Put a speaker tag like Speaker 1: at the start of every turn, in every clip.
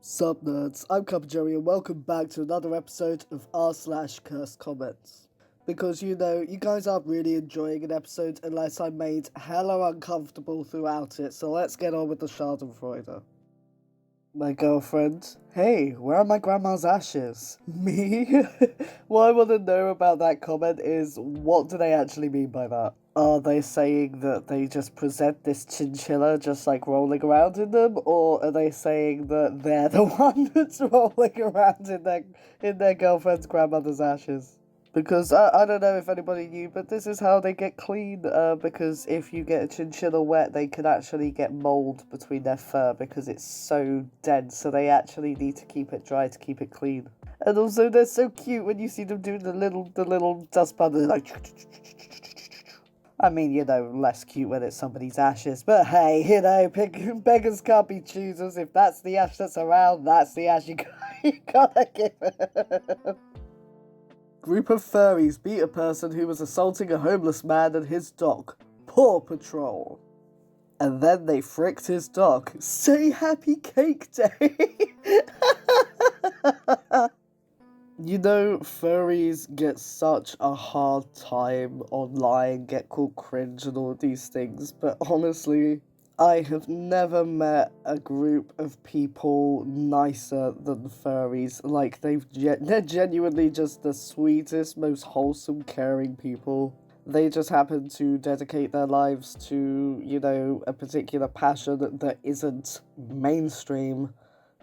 Speaker 1: Sup nerds, I'm CuppaJoey and welcome back to another episode of r/cursedcomments. Because you guys aren't really enjoying an episode unless I'm made hella uncomfortable throughout it, so let's get on with the schadenfreude. My girlfriend, hey, where are my grandma's ashes? Me? What I want to know about that comment is, what do they actually mean by that? Are they saying that they just present this chinchilla just like rolling around in them, or are they saying that they're the one that's rolling around in their girlfriend's grandmother's ashes? Because I don't know if anybody knew, but this is how they get clean, because if you get a chinchilla wet, they can actually get mold between their fur because it's so dense, so they actually need to keep it dry to keep it clean. And also, they're so cute when you see them doing the little dustpan, they're like... I mean, less cute when it's somebody's ashes, but hey, beggars can't be choosers. If that's the ash that's around, that's the ash you gotta give it. Group of furries beat a person who was assaulting a homeless man and his dog. Paw Patrol. And then they fricked his dog. Say Happy Cake Day! Furries get such a hard time online, get called cringe and all these things, but honestly, I have never met a group of people nicer than furries. Like, they're genuinely just the sweetest, most wholesome, caring people. They just happen to dedicate their lives to, a particular passion that isn't mainstream.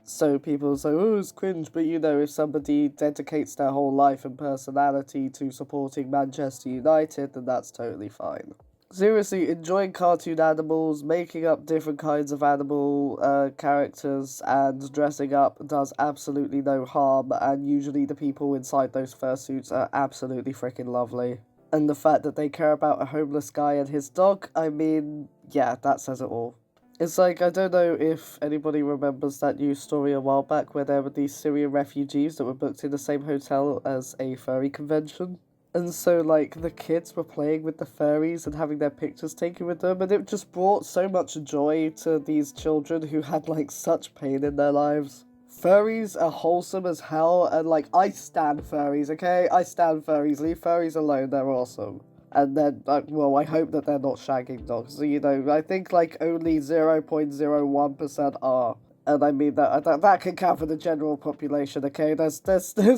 Speaker 1: So people say, oh, it's cringe, but if somebody dedicates their whole life and personality to supporting Manchester United, then that's totally fine. Seriously, enjoying cartoon animals, making up different kinds of animal characters, and dressing up does absolutely no harm, and usually the people inside those fursuits are absolutely freaking lovely. And the fact that they care about a homeless guy and his dog, I mean, yeah, that says it all. It's like, I don't know if anybody remembers that news story a while back where there were these Syrian refugees that were booked in the same hotel as a furry convention. And so, the kids were playing with the furries and having their pictures taken with them, and it just brought so much joy to these children who had, such pain in their lives. Furries are wholesome as hell, and, I stand furries, okay? I stand furries. Leave furries alone, they're awesome. And then, I hope that they're not shagging dogs. I think, only 0.01% are. And I mean, that can count for the general population, okay? There's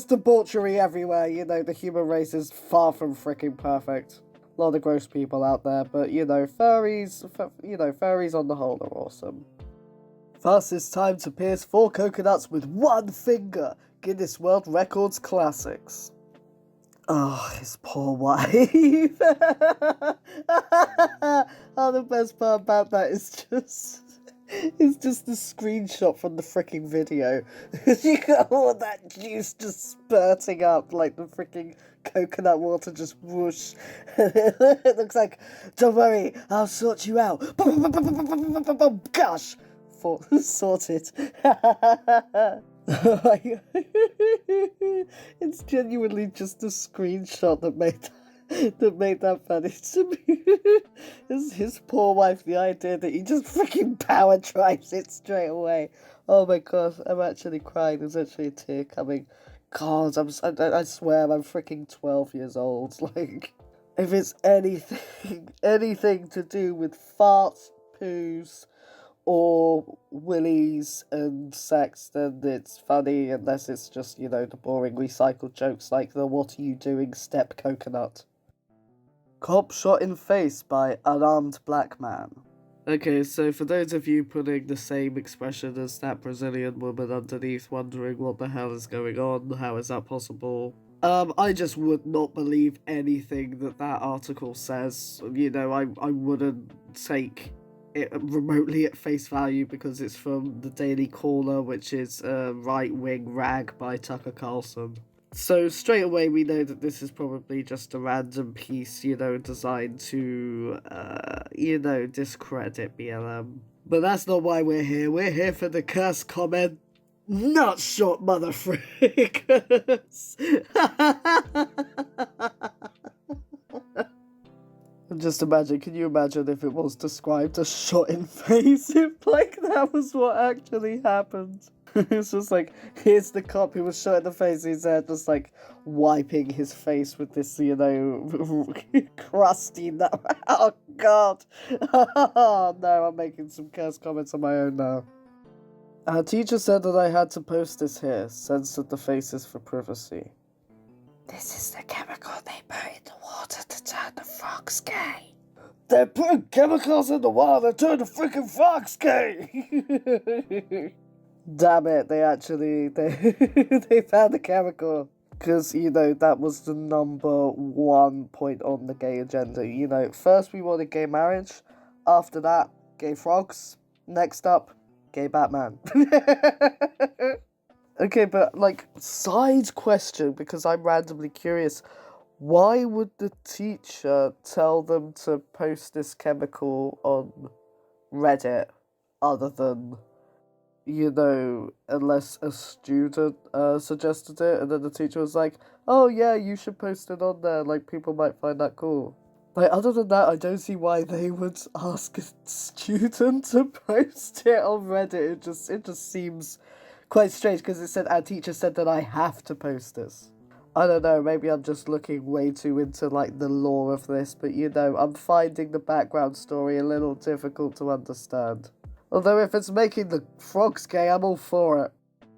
Speaker 1: debauchery everywhere, the human race is far from freaking perfect. A lot of gross people out there, but, furries on the whole are awesome. Fastest time to pierce 4 coconuts with 1 finger. Guinness World Records Classics. Oh, his poor wife. Oh, the best part about that is just the screenshot from the freaking video. You got all that juice just spurting up, like the freaking coconut water just whoosh. It looks like, don't worry, I'll sort you out. Gosh! Sorted. It's genuinely just a screenshot that made that funny to me. It's his poor wife, the idea that he just freaking power drives it straight away. Oh my gosh, I'm actually crying. There's actually a tear coming. God, I swear I'm freaking 12 years old. If it's anything to do with farts, poos, or willies and sex, then it's funny, unless it's just, the boring recycled jokes like the what are you doing step coconut. Cop shot in face by unarmed black man. Okay, so for those of you putting the same expression as that Brazilian woman underneath, wondering what the hell is going on, how is that possible? I just would not believe anything that article says. I wouldn't take it remotely at face value because it's from the Daily Caller, which is a right-wing rag by Tucker Carlson. So straight away we know that this is probably just a random piece, designed to, discredit BLM. But that's not why we're here. We're here for the curse comment. Not short, mother frickers. Just imagine, can you imagine if it was described as shot in face, if that was what actually happened? It's just like, here's the cop who was shot in the face. He's there just like wiping his face with this, crusty nut. Oh god. Oh no, I'm making some curse comments on my own now. Our teacher said that I had to post this here, censored the faces for privacy. This is the chemical they put in the water to turn the frogs gay. They're putting chemicals in the water to turn the freaking frogs gay! Damn it, they found the chemical. Because, that was the number one point on the gay agenda. First we wanted gay marriage, after that, gay frogs, next up, gay Batman. Okay, but, side question, because I'm randomly curious. Why would the teacher tell them to post this chemical on Reddit, other than, unless a student suggested it, and then the teacher was like, oh yeah, you should post it on there, people might find that cool. Other than that, I don't see why they would ask a student to post it on Reddit. It just seems quite strange, because it said, our teacher said that I have to post this. I don't know, maybe I'm just looking way too into, the lore of this, but, I'm finding the background story a little difficult to understand. Although if it's making the frogs gay, I'm all for it.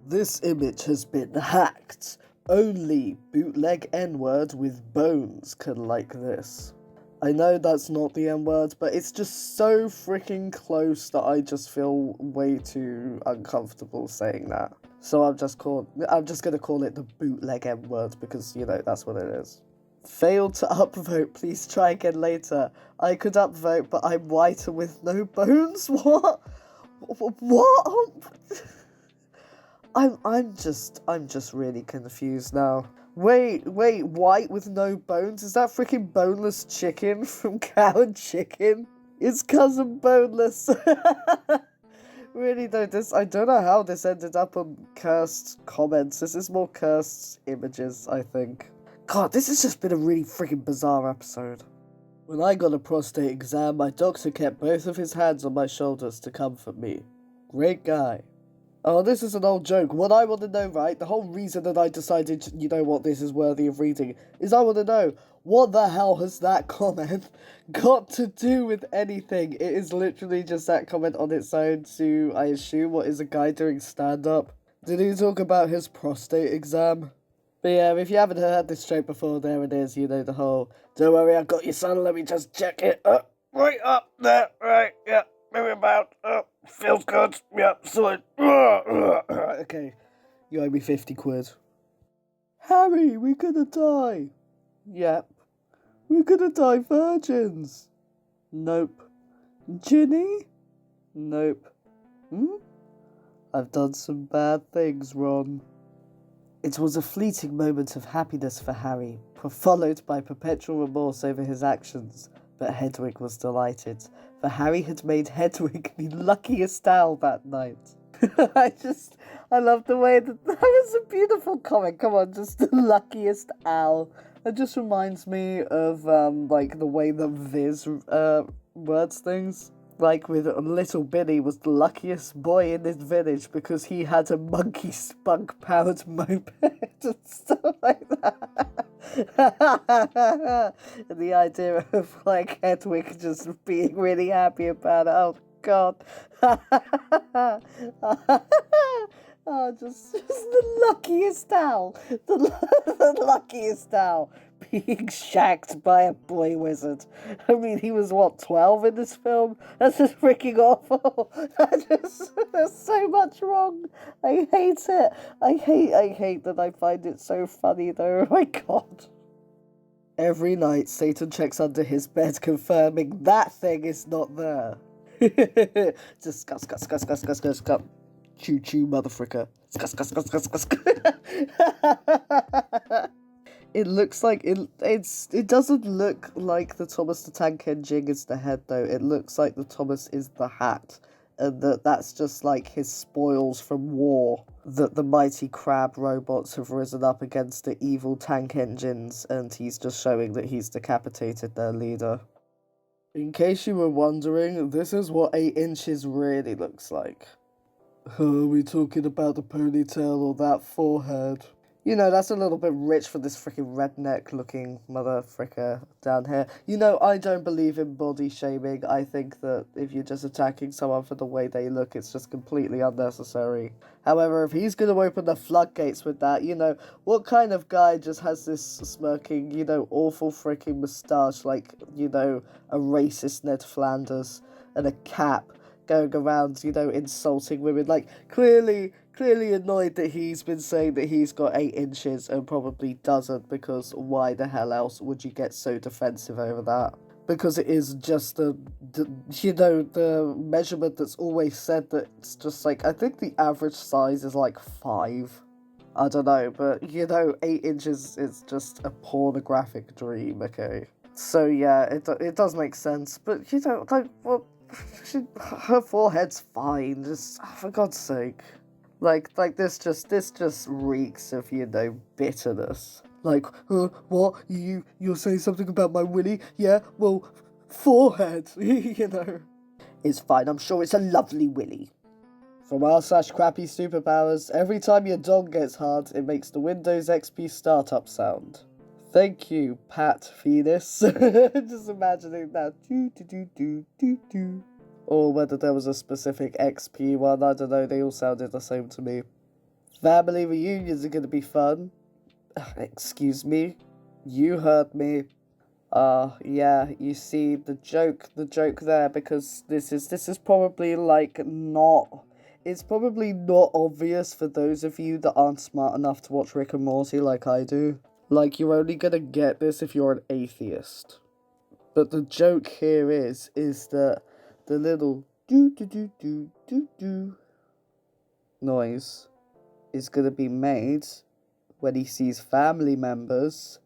Speaker 1: This image has been hacked. Only bootleg N-word with bones can like this. I know that's not the N-word, but it's just so freaking close that I just feel way too uncomfortable saying that. So I'm just gonna call it the bootleg N-word because, that's what it is. Failed to upvote, please try again later. I could upvote, but I'm whiter with no bones? What? What? I'm just really confused now. Wait, white with no bones? Is that freaking boneless chicken from Cow and Chicken? It's cousin boneless. Really though, I don't know how this ended up on cursed comments. This is more cursed images, I think. God, this has just been a really freaking bizarre episode. When I got a prostate exam, my doctor kept both of his hands on my shoulders to comfort me. Great guy. Oh, this is an old joke. What I want to know, right, the whole reason that I decided, this is worthy of reading, is I want to know, what the hell has that comment got to do with anything? It is literally just that comment on its own to, I assume, what is a guy doing stand-up? Did he talk about his prostate exam? But yeah, if you haven't heard this joke before, there it is, the whole, don't worry, I got your son, let me just check it. Right up there, right, yeah, maybe about, feels good, yeah, sorted. Okay, you owe me 50 quid. Harry, we're gonna die. Yep. We're gonna die virgins. Nope. Ginny? Nope. I've done some bad things, Ron. It was a fleeting moment of happiness for Harry, followed by perpetual remorse over his actions, but Hedwig was delighted, for Harry had made Hedwig the luckiest owl that night. I love the way that was a beautiful comment. Come on, just the luckiest owl. It just reminds me of, the way that Viz, words things. With little Billy was the luckiest boy in this village because he had a monkey spunk-powered moped and stuff like that. And the idea of, Hedwig just being really happy about it. Oh, God. Oh, just the luckiest owl. The luckiest owl being shagged by a boy wizard. I mean, he was, 12 in this film? That's just freaking awful. There's so much wrong. I hate it. I hate that I find it so funny, though. Oh my God. Every night, Satan checks under his bed, confirming that thing is not there. Just scuss. Choo choo, motherfricker. Scuss. It looks like it doesn't look like the Thomas the Tank Engine is the head though. It looks like the Thomas is the hat, and that's just his spoils from war. That the mighty crab robots have risen up against the evil tank engines, and he's just showing that he's decapitated their leader. In case you were wondering, this is what 8 inches really looks like. Are we talking about the ponytail or that forehead? You know, that's a little bit rich for this freaking redneck-looking mother fricker down here. You know, I don't believe in body shaming. I think that if you're just attacking someone for the way they look, it's just completely unnecessary. However, if he's going to open the floodgates with that, you know, what kind of guy just has this smirking, you know, awful freaking moustache like, you know, a racist Ned Flanders and a cap going around, you know, insulting women? Like, clearly annoyed that he's been saying that he's got 8 inches and probably doesn't, because why the hell else would you get so defensive over that? Because it is just the measurement that's always said that it's just like, I think the average size is like 5. I don't know, but you know, 8 inches is just a pornographic dream, okay? So yeah, it does make sense, but you know, like, well, her forehead's fine, just for God's sake. Like this just reeks of, you know, bitterness. Like, what? You're saying something about my willy? Yeah, well, forehead, you know. It's fine, I'm sure it's a lovely willy. From r/crappy superpowers, every time your dog gets hard, it makes the Windows XP startup sound. Thank you, Pat Venus. Just imagining that. Do. Or whether there was a specific XP one, I don't know, they all sounded the same to me. Family reunions are gonna be fun. Excuse me? You heard me. Yeah, you see, the joke there, because this is probably, like, not... It's probably not obvious for those of you that aren't smart enough to watch Rick and Morty like I do. Like, you're only gonna get this if you're an atheist. But the joke here is that the little do noise is gonna be made when he sees family members,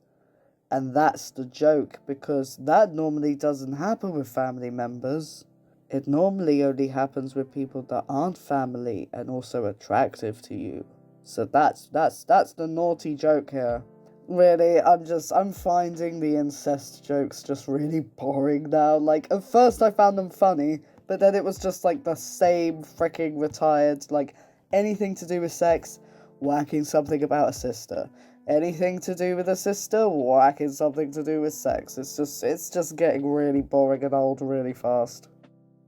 Speaker 1: and that's the joke, because that normally doesn't happen with family members. It normally only happens with people that aren't family and also attractive to you. So that's the naughty joke here. Really, I'm finding the incest jokes just really boring now. Like, at first I found them funny, but then it was just like the same freaking retired, like, anything to do with sex, whacking something about a sister. Anything to do with a sister, whacking something to do with sex. It's just getting really boring and old really fast.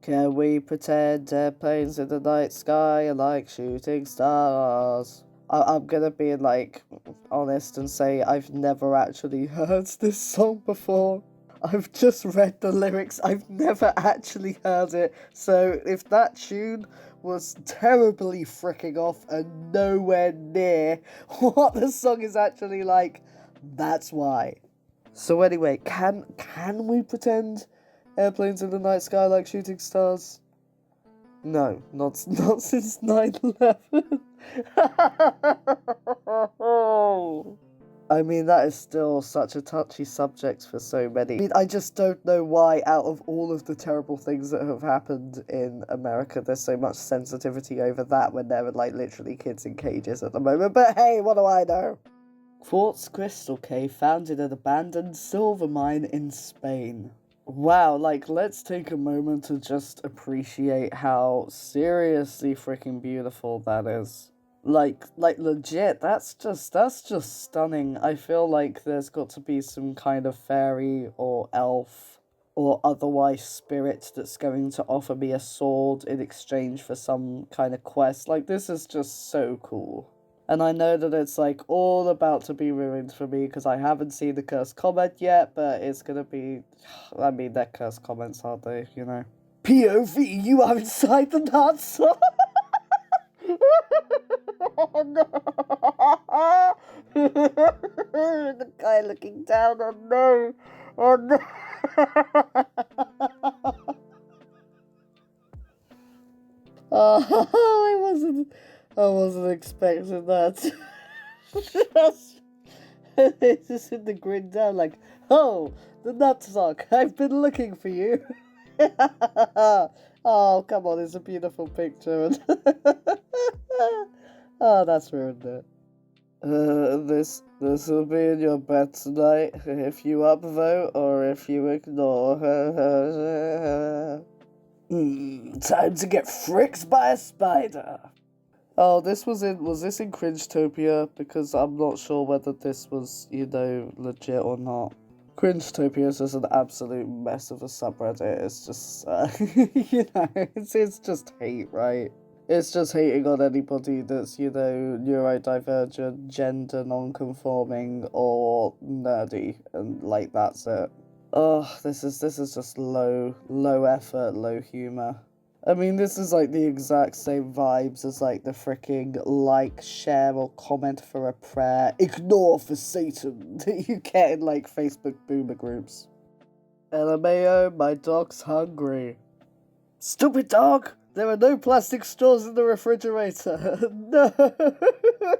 Speaker 1: Can we pretend airplanes in the night sky are like shooting stars? I'm gonna be, like, honest and say I've never actually heard this song before. I've just read the lyrics, I've never actually heard it, so if that tune was terribly fricking off and nowhere near what the song is actually like, that's why. So anyway, can we pretend airplanes in the night sky like shooting stars? No, not since 9/11. I mean, that is still such a touchy subject for so many. I mean, I just don't know why, out of all of the terrible things that have happened in America, there's so much sensitivity over that when there are, like, literally kids in cages at the moment. But hey, what do I know? Quartz Cave found in an abandoned silver mine in Spain. Wow, like, let's take a moment to just appreciate how seriously freaking beautiful that is. Like, legit, that's just stunning. I feel like there's got to be some kind of fairy or elf or otherwise spirit that's going to offer me a sword in exchange for some kind of quest. Like, this is just so cool. And I know that it's, like, all about to be ruined for me because I haven't seen the cursed comment yet, but it's gonna be... I mean, they're cursed comments, aren't they, you know? POV, you are inside the nuts! Oh, no! The guy looking down, oh no! Oh no! Oh, I wasn't expecting that. It's just in the grin down like, oh, the nutsock, I've been looking for you. Oh, come on, it's a beautiful picture. Oh, that's ruined it. This will be in your bed tonight, if you upvote or if you ignore. Time to get fricked by a spider. Oh, was this in Cringetopia? Because I'm not sure whether this was, legit or not. Cringetopia is just an absolute mess of a subreddit. It's just, it's just hate, right? It's just hating on anybody that's, neurodivergent, gender non-conforming, or nerdy, and, that's it. Oh, this is just low effort, low humor. I mean, this is like the exact same vibes as like the freaking like, share, or comment for a prayer, ignore for Satan that you get in like Facebook boomer groups. LMAO, my dog's hungry. Stupid dog! There are no plastic straws in the refrigerator. No!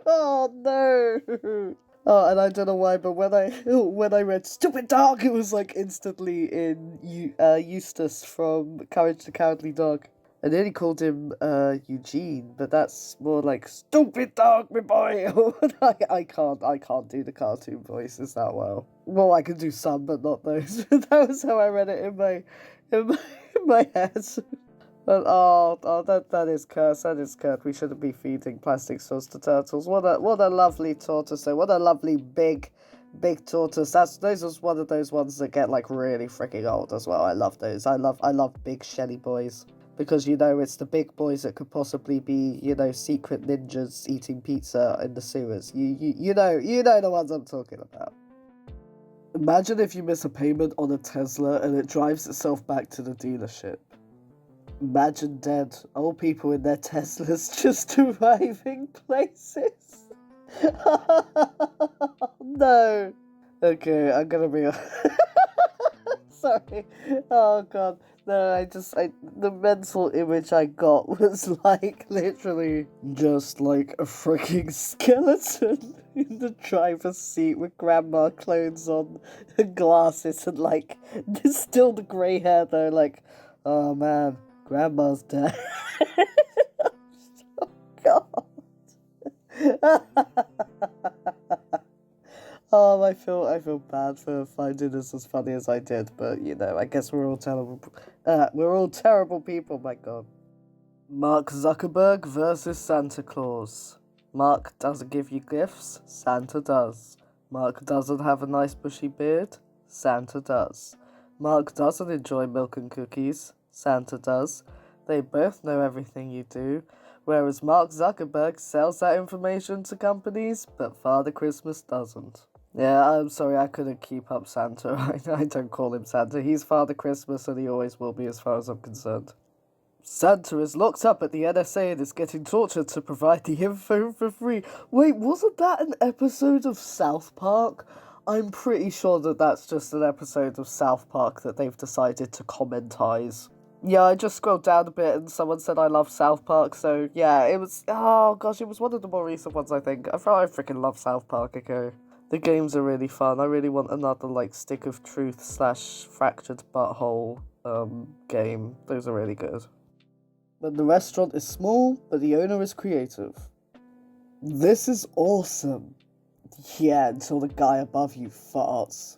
Speaker 1: Oh no! Oh, and I don't know why, but when I read "stupid dog," it was like instantly in Eustace from Courage the Cowardly Dog. I nearly called him Eugene, but that's more like "stupid dog, my boy." I can't do the cartoon voices that well. Well, I can do some, but not those. That was how I read it in my head. But that is cursed. That is cursed. We shouldn't be feeding plastic straws to turtles. What a lovely tortoise. What a lovely big tortoise. Those was one of those ones that get like really freaking old as well. I love those. I love big shelly boys, because it's the big boys that could possibly be secret ninjas eating pizza in the sewers. You know the ones I'm talking about. Imagine if you miss a payment on a Tesla and it drives itself back to the dealership. Imagine dead old people in their Teslas just arriving places. No. Okay, I'm gonna be. Sorry. Oh god. No, the mental image I got was like literally just like a freaking skeleton in the driver's seat with grandma clothes on and glasses and like still the grey hair though, like, oh man. Grandma's dead. Oh god. Oh, I feel bad for finding this as funny as I did, but I guess we're all terrible. We're all terrible people. My god. Mark Zuckerberg versus Santa Claus. Mark doesn't give you gifts. Santa does. Mark doesn't have a nice bushy beard. Santa does. Mark doesn't enjoy milk and cookies. Santa does. They both know everything you do, whereas Mark Zuckerberg sells that information to companies, but Father Christmas doesn't. Yeah, I'm sorry, I couldn't keep up Santa. I don't call him Santa. He's Father Christmas, and he always will be as far as I'm concerned. Santa is locked up at the NSA and is getting tortured to provide the info for free. Wait, wasn't that an episode of South Park? I'm pretty sure that that's just an episode of South Park that they've decided to commentize. Yeah, I just scrolled down a bit and someone said I love South Park, so yeah, it was, oh gosh, it was one of the more recent ones, I think. I freaking love South Park, okay? The games are really fun. I really want another, like, Stick of Truth / Fractured Butthole, game. Those are really good. But the restaurant is small, but the owner is creative. This is awesome. Yeah, until the guy above you farts.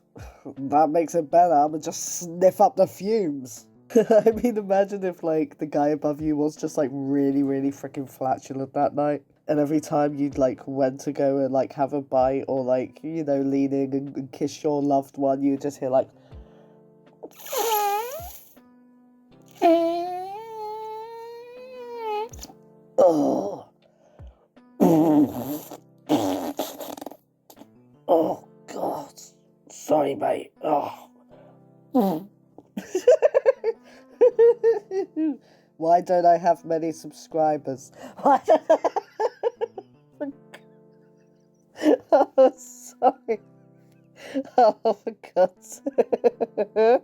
Speaker 1: That makes it better. I'ma just sniff up the fumes. I mean, imagine if, like, the guy above you was just, like, really, really freaking flatulent that night. And every time you'd, like, went to go and, like, have a bite or, like, lean in and kiss your loved one, you'd just hear, like... Oh. Oh, God. Sorry, mate. Oh. Why don't I have many subscribers? Oh, sorry. Oh, for God's sake.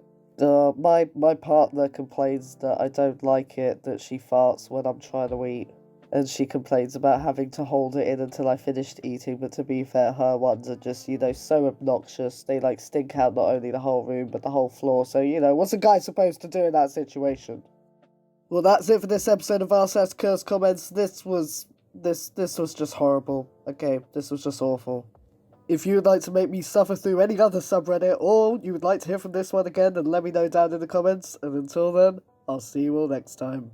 Speaker 1: My partner complains that I don't like it that she farts when I'm trying to eat. And she complains about having to hold it in until I finished eating, but to be fair, her ones are just, so obnoxious. They, like, stink out not only the whole room, but the whole floor. So, what's a guy supposed to do in that situation? Well, that's it for this episode of RSS Curse Comments. This was just horrible. Okay, this was just awful. If you would like to make me suffer through any other subreddit, or you would like to hear from this one again, then let me know down in the comments. And until then, I'll see you all next time.